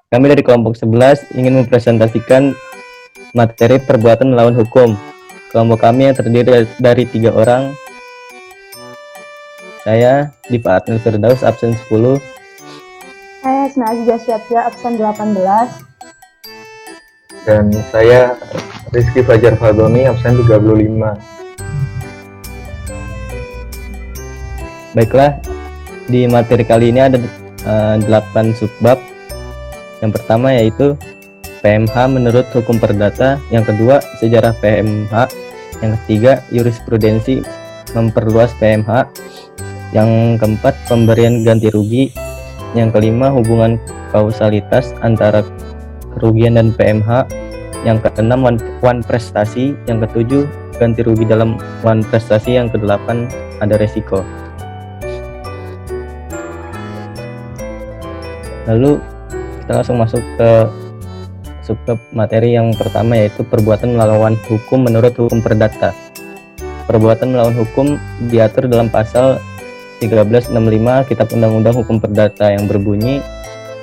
Kami dari kelompok 11 ingin mempresentasikan materi perbuatan melawan hukum. Kelompok kami yang terdiri dari 3 orang. Saya Diva Adnil Firdaus, absen 10. Saya Asna Azizah Syatya, absen 18. Dan saya Rizky Fajar Fadoni, absen 35. Baiklah, di materi kali ini ada 8 subbab. Yang pertama yaitu PMH menurut hukum perdata, yang kedua sejarah PMH, yang ketiga jurisprudensi memperluas PMH, yang keempat pemberian ganti rugi, yang kelima hubungan kausalitas antara kerugian dan PMH, yang keenam one prestasi, yang ketujuh ganti rugi dalam one prestasi, yang kedelapan ada resiko. Lalu kita langsung masuk ke subbab materi yang pertama, yaitu perbuatan melawan hukum menurut hukum perdata. Perbuatan melawan hukum diatur dalam pasal 1365 Kitab Undang-Undang Hukum Perdata yang berbunyi,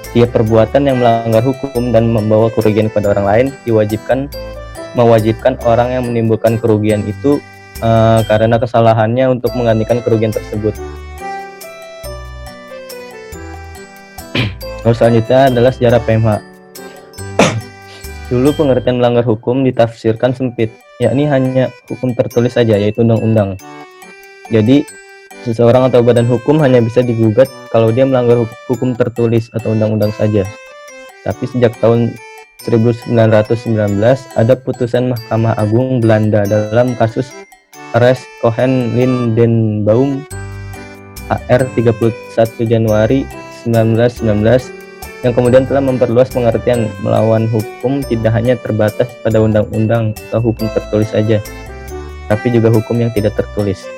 setiap perbuatan yang melanggar hukum dan membawa kerugian kepada orang lain mewajibkan orang yang menimbulkan kerugian itu karena kesalahannya untuk menggantikan kerugian tersebut. Lalu selanjutnya adalah sejarah PMH. Dulu pengertian melanggar hukum ditafsirkan sempit, yakni hanya hukum tertulis saja, yaitu undang-undang. Jadi seseorang atau badan hukum hanya bisa digugat kalau dia melanggar hukum tertulis atau undang-undang saja. Tapi sejak tahun 1919 ada putusan Mahkamah Agung Belanda dalam kasus Res Cohen Lindenbaum HR 31 Januari 1919 yang kemudian telah memperluas pengertian melawan hukum tidak hanya terbatas pada undang-undang atau hukum tertulis saja, tapi juga hukum yang tidak tertulis.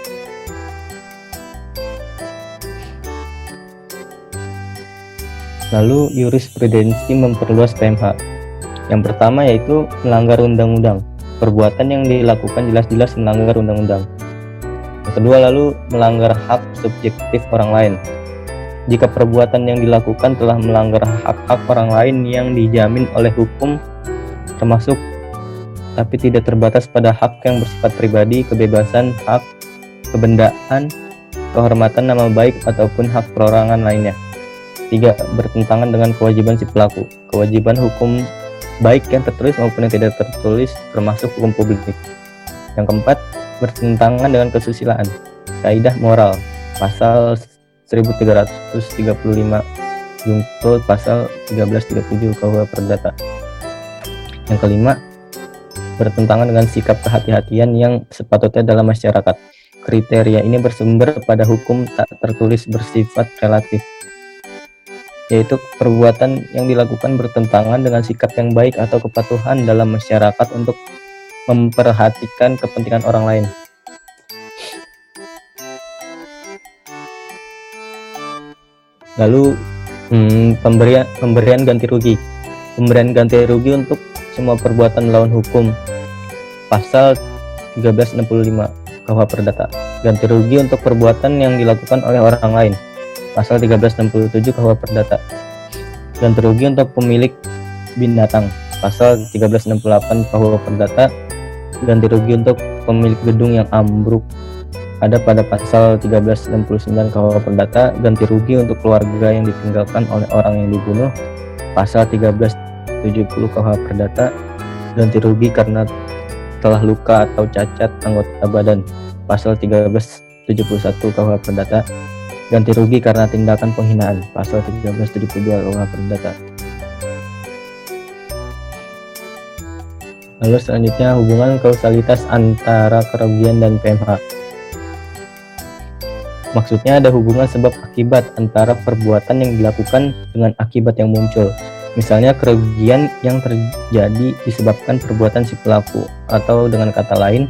Lalu jurisprudensi memperluas PMH. Yang pertama yaitu melanggar undang-undang. Perbuatan yang dilakukan jelas-jelas melanggar undang-undang. Yang kedua lalu melanggar hak subjektif orang lain. Jika perbuatan yang dilakukan telah melanggar hak-hak orang lain yang dijamin oleh hukum, termasuk tapi tidak terbatas pada hak yang bersifat pribadi, kebebasan, hak kebendaan, kehormatan nama baik ataupun hak perorangan lainnya. 3. Bertentangan dengan kewajiban si pelaku. Kewajiban hukum baik yang tertulis maupun yang tidak tertulis, termasuk hukum publik. Yang keempat, bertentangan dengan kesusilaan. Kaidah moral. Pasal 1335 jungto pasal 1337 KUH Perdata. Yang kelima, bertentangan dengan sikap kehati-hatian yang sepatutnya dalam masyarakat. Kriteria ini bersumber pada hukum tak tertulis bersifat relatif, yaitu perbuatan yang dilakukan bertentangan dengan sikap yang baik atau kepatuhan dalam masyarakat untuk memperhatikan kepentingan orang lain. Lalu pemberian ganti rugi. Pemberian ganti rugi untuk semua perbuatan melawan hukum. Pasal 1365 KUH Perdata. Ganti rugi untuk perbuatan yang dilakukan oleh orang lain. Pasal 1367 KUH Perdata. Ganti rugi untuk pemilik binatang. Pasal 1368 KUH Perdata. Ganti rugi untuk pemilik gedung yang ambruk ada pada pasal 1369 KUH Perdata. Ganti rugi untuk keluarga yang ditinggalkan oleh orang yang dibunuh. Pasal 1370 KUH Perdata. Ganti rugi karena telah luka atau cacat anggota badan. Pasal 1371 KUH Perdata. Ganti rugi karena tindakan penghinaan. Pasal 1372 KUH Perdata. Lalu selanjutnya hubungan kausalitas antara kerugian dan PMH. Maksudnya ada hubungan sebab akibat antara perbuatan yang dilakukan dengan akibat yang muncul. Misalnya kerugian yang terjadi disebabkan perbuatan si pelaku, atau dengan kata lain,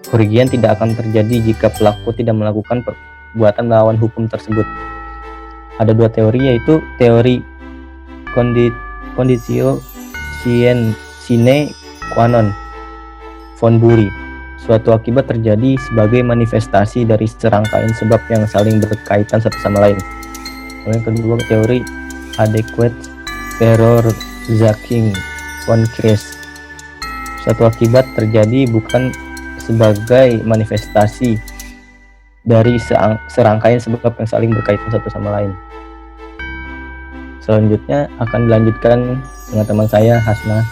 kerugian tidak akan terjadi jika pelaku tidak melakukan perbuatan melawan hukum tersebut. Ada dua teori, yaitu teori conditio sine qua non von Bury. Suatu akibat terjadi sebagai manifestasi dari serangkaian sebab yang saling berkaitan satu sama lain. Yang kedua, teori adequate error Zacking one crash. Suatu akibat terjadi bukan sebagai manifestasi dari serangkaian sebab yang saling berkaitan satu sama lain. Selanjutnya akan dilanjutkan dengan teman saya, Hasna.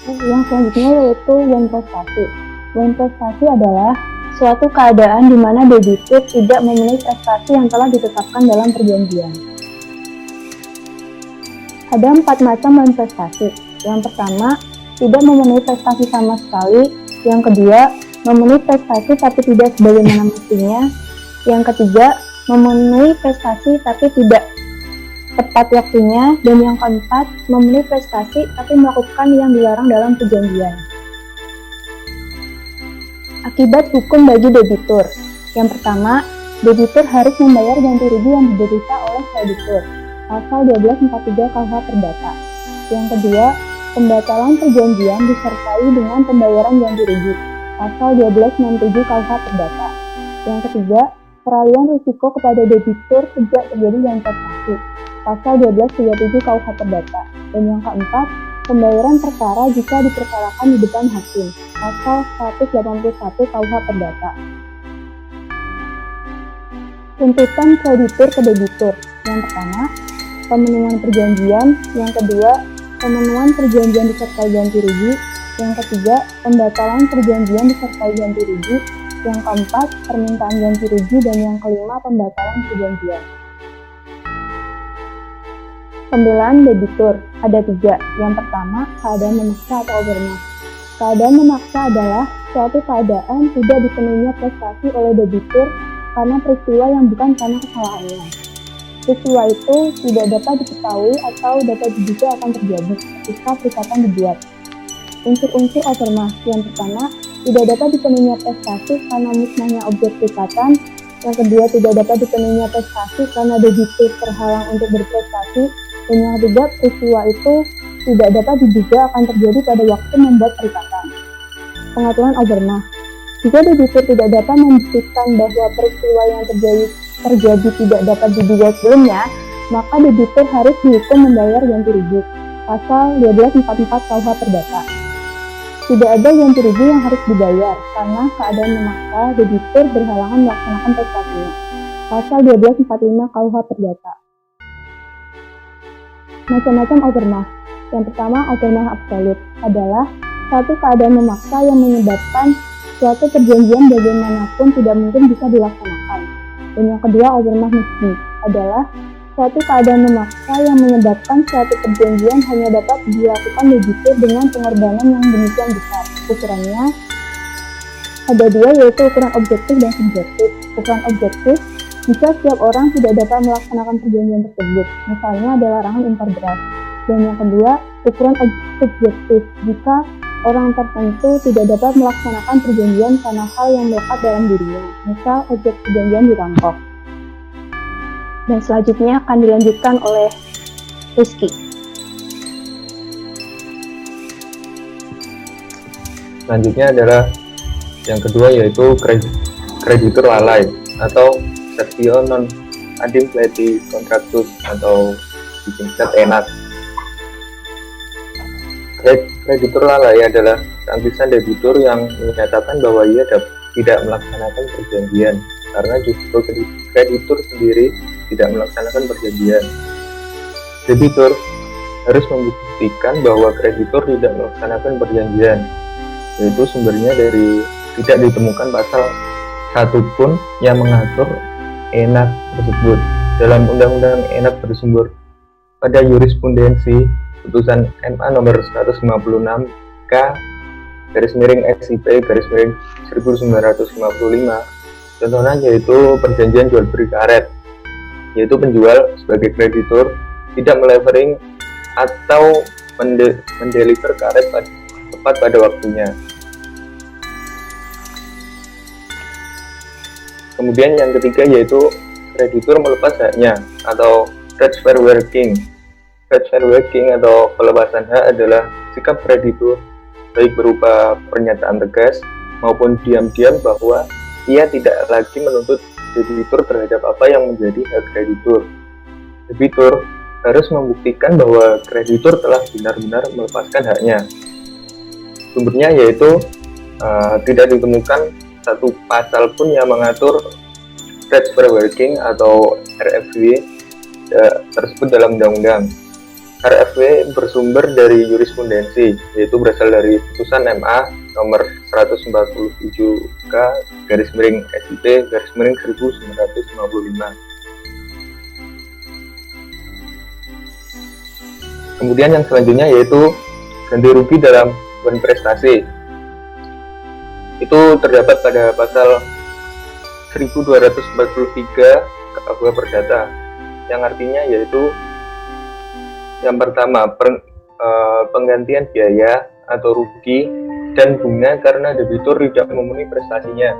Yang selanjutnya yaitu when prestasi. When prestasi adalah suatu keadaan di mana debitur tidak memenuhi prestasi yang telah ditetapkan dalam perjanjian. Ada 4 macam when prestasi. Yang pertama, tidak memenuhi prestasi sama sekali. Yang kedua, memenuhi prestasi tapi tidak sebagaimana mestinya. Yang ketiga, memenuhi prestasi tapi tidak tepat waktunya. Dan yang keempat, memenuhi prestasi tapi melakukan yang dilarang dalam perjanjian. Akibat hukum bagi debitur. Yang pertama, debitur harus membayar ganti rugi yang diderita oleh kreditur. Pasal 1243 KUH Perdata. Yang kedua, pembatalan perjanjian disertai dengan pembayaran ganti rugi. Pasal 1267 KUH Perdata. Yang ketiga, peralihan risiko kepada debitur sejak terjadi investasi. Pasal 1237 KUH Perdata. Dan yang keempat, pembayaran perkara jika diperkarakan di depan hakim. Pasal 181 KUH Perdata. Tuntutan kreditur ke debitur. Yang pertama, pemenuhan perjanjian. Yang kedua, pemenuhan perjanjian disertai ganti rugi. Yang ketiga, pembatalan perjanjian disertai ganti rugi. Yang keempat, permintaan ganti rugi. Dan yang kelima, pembatalan perjanjian. Pembelaan debitur ada 3. Yang pertama, keadaan memaksa atau overnight. Keadaan memaksa adalah suatu keadaan tidak dipenuhinya prestasi oleh debitur karena peristiwa yang bukan karena kesalahannya. Peristiwa itu tidak dapat diketahui atau dapat diduga akan terjadi ketika perikatan dibuat. Unsur-unsur overmah. Yang pertama, tidak dapat dipenuhinya prestasi karena musnahnya objek perikatan. Yang kedua, tidak dapat dipenuhinya prestasi karena debitur terhalang untuk berprestasi. Dan yang ketiga, peristiwa itu tidak dapat diduga akan terjadi pada waktu membuat perikatan. Pengaturan overmah. Jika debitur tidak dapat membuktikan bahwa peristiwa yang terjadi tidak dapat diduga sebelumnya, maka debitur harus dihukum membayar ganti rugi. Pasal 1244 KUH Perdata. Tidak ada ganti rugi yang harus dibayar karena keadaan memaksa debitur berhalangan melaksanakan prestasinya. Pasal 1245 KUH Perdata. Macam-macam overmah. Yang pertama, overmah absolut adalah suatu keadaan memaksa yang menyebabkan suatu perjanjian bagaimanapun tidak mungkin bisa dilaksanakan. Dan yang kedua, overmah nisbi adalah suatu keadaan memaksa yang menyebabkan suatu perjanjian hanya dapat dilakukan debitur dengan pengorbanan yang demikian besar. Ukurannya ada 2, yaitu ukuran objektif dan subjektif. Ukuran objektif jika setiap orang tidak dapat melaksanakan perjanjian tersebut, misalnya ada larangan impor beras. Dan yang kedua, ukuran subjektif jika orang tertentu tidak dapat melaksanakan perjanjian karena hal yang melekat dalam dirinya, misal objek perjanjian dirampok. Dan selanjutnya akan dilanjutkan oleh Rizky. Selanjutnya adalah yang kedua, yaitu kreditur lalai atau Sectio non adimpleti contractus atau disingkat ENAC. Kreditur lalai adalah tangkisan debitur yang menyatakan bahwa ia tidak melaksanakan perjanjian karena justru kreditur sendiri tidak melaksanakan perjanjian. Debitur harus membuktikan bahwa kreditur tidak melaksanakan perjanjian, yaitu sumbernya dari tidak ditemukan pasal satupun yang mengatur ENAC tersebut. Dalam Undang-Undang ENAC bersumber pada jurisprudensi putusan MA nomor 156 K /SIP /1955. Contohnya yaitu perjanjian jual beli karet, yaitu penjual sebagai kreditur tidak melevering atau mendeliver karet tepat pada waktunya. Kemudian yang ketiga yaitu kreditur melepas haknya atau transfer working. Transfer working atau pelepasan hak adalah sikap kreditur baik berupa pernyataan tegas maupun diam-diam bahwa ia tidak lagi menuntut debitur terhadap apa yang menjadi hak kreditur. Debitur harus membuktikan bahwa kreditur telah benar-benar melepaskan haknya. Sumbernya yaitu tidak ditemukan satu pasal pun yang mengatur transfer working atau RFW tersebut dalam undang-undang. RFW bersumber dari jurisprudensi, yaitu berasal dari putusan MA nomor 147K/SIP/1955. Kemudian yang selanjutnya yaitu ganti rugi dalam beban prestasi. Itu terdapat pada pasal 1243 KUH Perdata, yang artinya yaitu yang pertama penggantian biaya atau rugi dan bunga karena debitur tidak memenuhi prestasinya.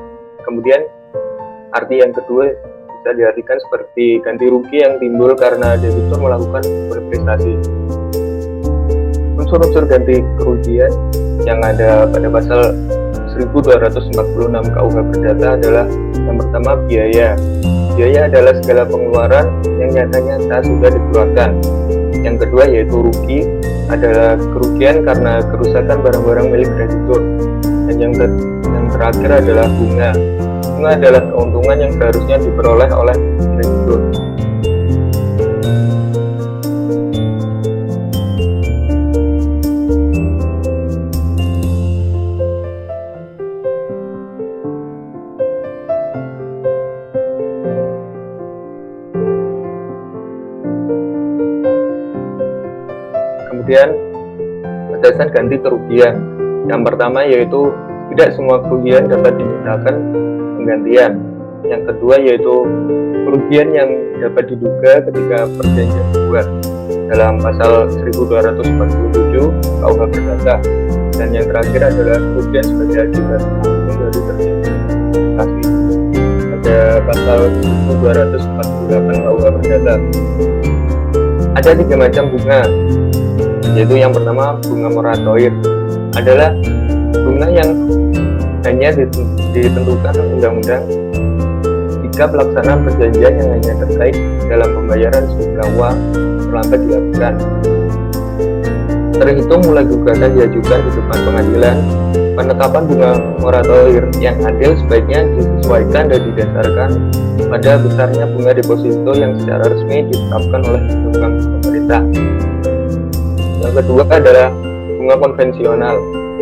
Kemudian arti yang kedua bisa diartikan seperti ganti rugi yang timbul karena debitur melakukan berprestasi. Unsur-unsur ganti kerugian yang ada pada pasal 1246 KUH Perdata adalah yang pertama biaya. Biaya adalah segala pengeluaran yang nyatanya sudah dikeluarkan. Yang kedua yaitu rugi, adalah kerugian karena kerusakan barang-barang milik kreditur. Dan yang terakhir adalah bunga. Bunga adalah keuntungan yang seharusnya diperoleh oleh kreditur. Kemudian batasan ganti kerugian. Yang pertama yaitu tidak semua kerugian dapat dimintakan penggantian. Yang kedua yaitu kerugian yang dapat diduga ketika perjanjian dibuat dalam pasal 1247 KUH Perdata. Dan yang terakhir adalah kerugian sebagai akibat langsung dari perjanjian investasi. Ada pasal 1248 KUH Perdata. Ada 3 macam bunga, yaitu yang pertama bunga moratoir, adalah bunga yang hanya ditentukan undang-undang jika pelaksanaan perjanjian yang hanya terkait dalam pembayaran sejumlah uang terlambat dilakukan. Terhitung mulai gugatan diajukan di depan pengadilan, penetapan bunga moratoir yang adil sebaiknya disesuaikan dan didasarkan pada besarnya bunga deposito yang secara resmi ditetapkan oleh bank pemerintah. Yang kedua adalah bunga konvensional,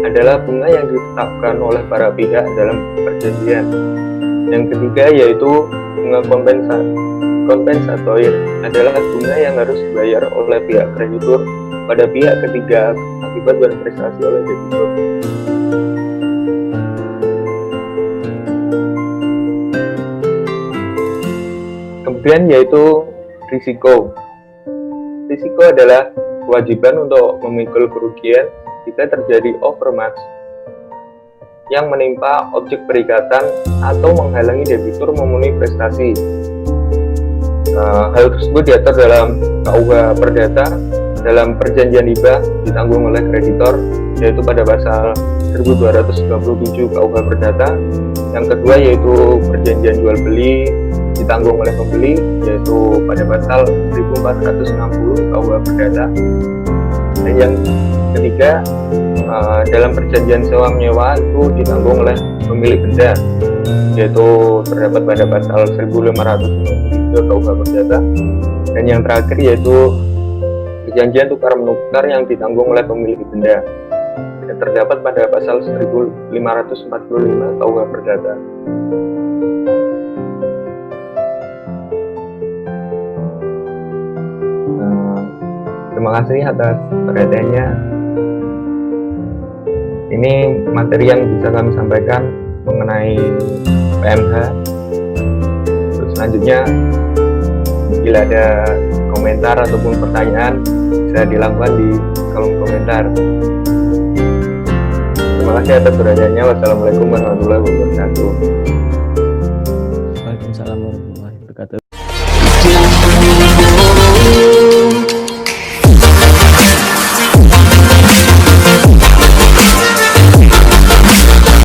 adalah bunga yang ditetapkan oleh para pihak dalam perjanjian. Yang ketiga yaitu bunga kompensatoir, adalah bunga yang harus dibayar oleh pihak kreditur pada pihak ketiga akibat berprestasi oleh debitur. Kemudian yaitu risiko. Risiko adalah kewajiban untuk memikul kerugian jika terjadi overmatch yang menimpa objek perikatan atau menghalangi debitur memenuhi prestasi. Hal tersebut diatur dalam KUH Perdata dalam perjanjian hibah ditanggung oleh kreditor, yaitu pada pasal 1297 KUH Perdata. Yang kedua yaitu perjanjian jual beli ditanggung oleh pembeli, yaitu pada pasal 1460 KUH Perdata. Dan yang ketiga dalam perjanjian sewa menyewa itu ditanggung oleh pemilik benda, yaitu terdapat pada pasal 1593 KUH Perdata. Dan yang terakhir yaitu perjanjian tukar menukar yang ditanggung oleh pemilik benda, yang terdapat pada pasal 1545 KUH Perdata. Terima kasih atas perhatiannya. Ini materi yang bisa kami sampaikan mengenai PMH. Terus selanjutnya, bila ada komentar ataupun pertanyaan, bisa dilakukan di kolom komentar. Terima kasih atas perhatiannya. Wassalamualaikum warahmatullahi wabarakatuh.